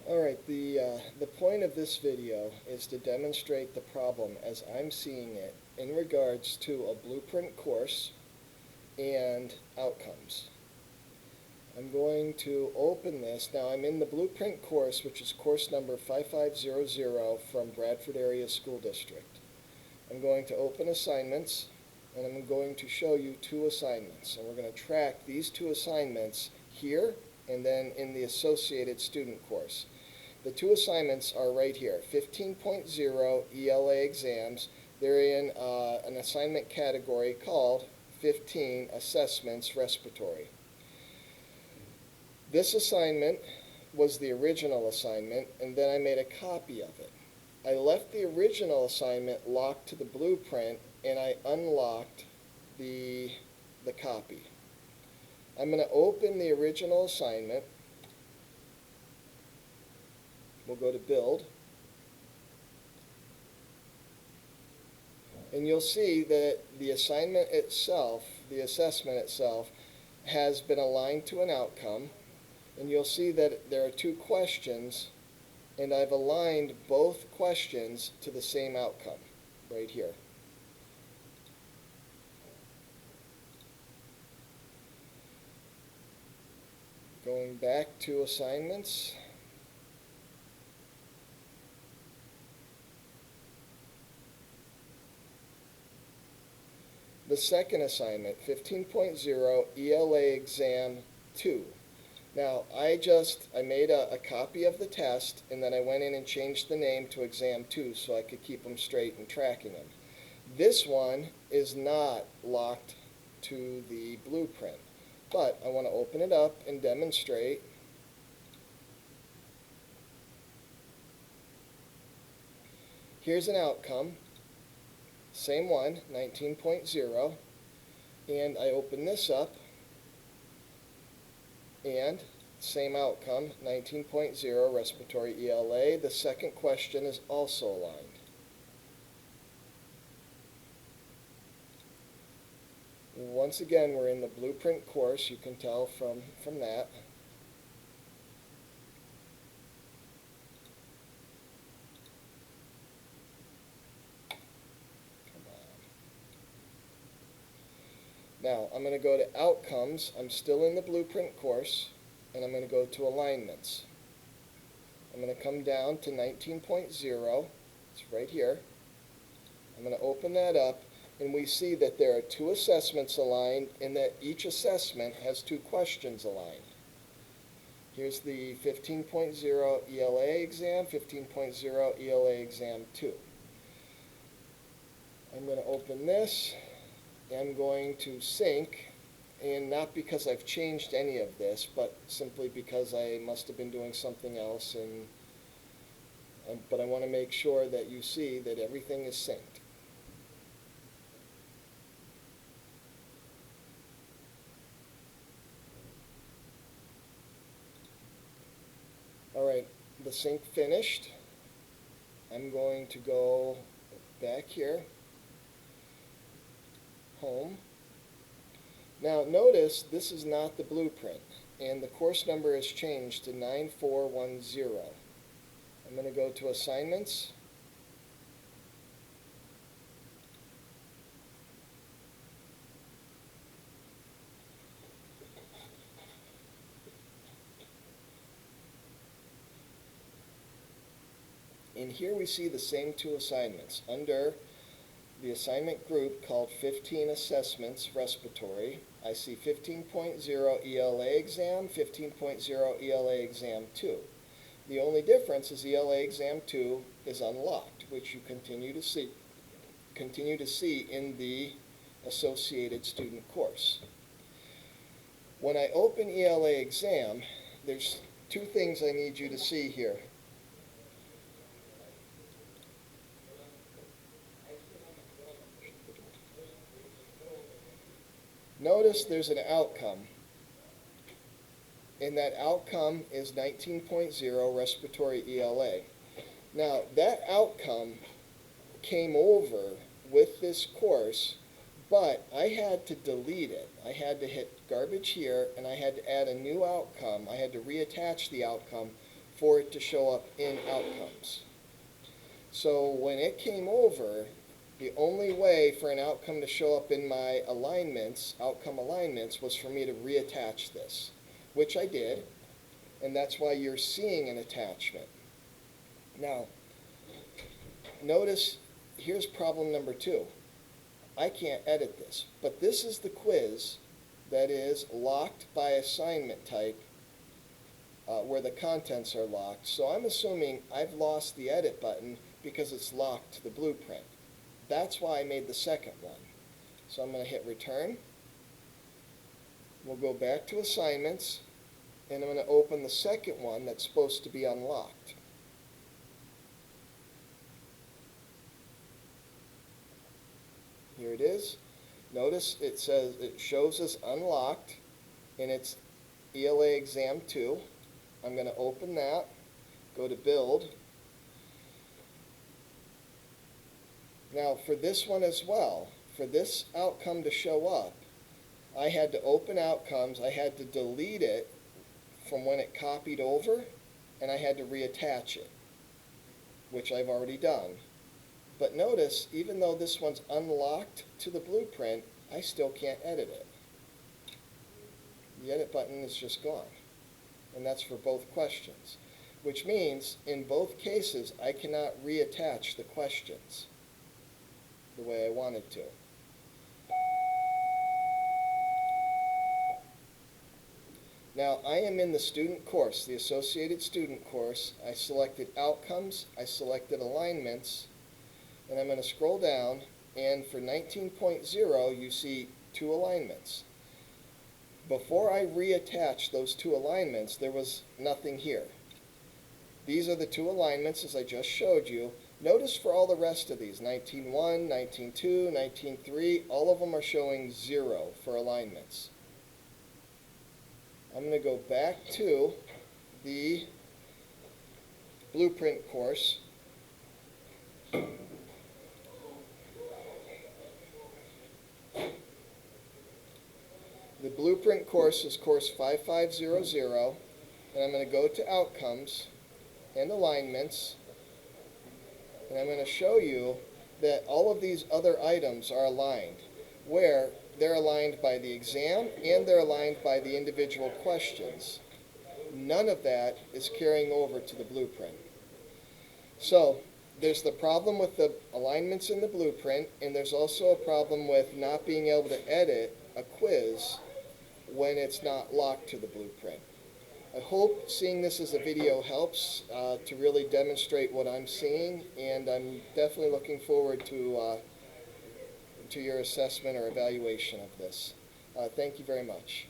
Alright, the point of this video is to demonstrate the problem as I'm seeing it in regards to a blueprint course and outcomes. I'm going to open this. Now I'm in the blueprint course, which is course number 5500 from Bradford Area School District. I'm going to open assignments, and I'm going to show you two assignments. And we're going to track these two assignments here and then in the associated student course. The two assignments are right here, 15.0 ELA exams. They're in an assignment category called 15 Assessments Respiratory. This assignment was the original assignment, and then I made a copy of it. I left the original assignment locked to the blueprint, and I unlocked the copy. I'm going to open the original assignment. We'll go to Build. And you'll see that the assignment itself, the assessment itself, has been aligned to an outcome. And you'll see that there are two questions, and I've aligned both questions to the same outcome right here. Going back to assignments. The second assignment, 15.0 ELA Exam 2. Now, I made a copy of the test, and then I went in and changed the name to Exam 2 so I could keep them straight and tracking them. This one is not locked to the blueprint, but I want to open it up and demonstrate. Here's an outcome, same one, 19.0, and I open this up, and same outcome, 19.0 respiratory ELA. The second question is also aligned. Once again, we're in the blueprint course. You can tell from that. Now, I'm going to go to Outcomes. I'm still in the blueprint course, and I'm going to go to Alignments. I'm going to come down to 19.0. It's right here. I'm going to open that up, and we see that there are two assessments aligned, and that each assessment has two questions aligned. Here's the 15.0 ELA exam, 15.0 ELA exam 2. I'm going to open this. I'm going to sync, and not because I've changed any of this, but simply because I must have been doing something else, but I want to make sure that you see that everything is synced. Alright, the sync finished. I'm going to go back here. Home. Now notice this is not the blueprint, and the course number has changed to 9410. I'm going to go to Assignments. And here we see the same two assignments under the assignment group called 15 Assessments Respiratory. I see 15.0 ELA exam, 15.0 ELA exam 2. The only difference is ELA exam 2 is unlocked, which you continue to see in the associated student course. When I open ELA exam, there's two things I need you to see here. Notice there's an outcome, and that outcome is 19.0 respiratory ELA. Now, that outcome came over with this course, but I had to delete it. I had to hit garbage here, and I had to add a new outcome. I had to reattach the outcome for it to show up in outcomes. So when it came over, the only way for an outcome to show up in my alignments, outcome alignments, was for me to reattach this, which I did, and that's why you're seeing an attachment. Now, notice, here's problem number 2. I can't edit this, but this is the quiz that is locked by assignment type, where the contents are locked. So I'm assuming I've lost the edit button because it's locked to the blueprint. That's why I made the second one. So I'm going to hit return. We'll go back to assignments, and I'm going to open the second one that's supposed to be unlocked. Here it is. Notice it says, it shows us unlocked, and it's ELA Exam 2. I'm going to open that, go to build. Now for this one as well, for this outcome to show up, I had to open outcomes, I had to delete it from when it copied over, and I had to reattach it, which I've already done. But notice, even though this one's unlocked to the blueprint, I still can't edit it. The edit button is just gone. And that's for both questions. Which means, in both cases, I cannot reattach the questions the way I wanted to. Now, I am in the student course, the associated student course. I selected outcomes, I selected alignments, and I'm going to scroll down, and for 19.0, you see 2 alignments. Before I reattach those 2 alignments, there was nothing here. These are the 2 alignments, as I just showed you. Notice for all the rest of these, 19.1, 19.2, 19.3, all of them are showing 0 for alignments. I'm going to go back to the blueprint course. The blueprint course is course 5500, and I'm going to go to outcomes and alignments, and I'm going to show you that all of these other items are aligned, where they're aligned by the exam and they're aligned by the individual questions. None of that is carrying over to the blueprint. So there's the problem with the alignments in the blueprint, and there's also a problem with not being able to edit a quiz when it's not locked to the blueprint. I hope seeing this as a video helps to really demonstrate what I'm seeing, and I'm definitely looking forward to your assessment or evaluation of this. Thank you very much.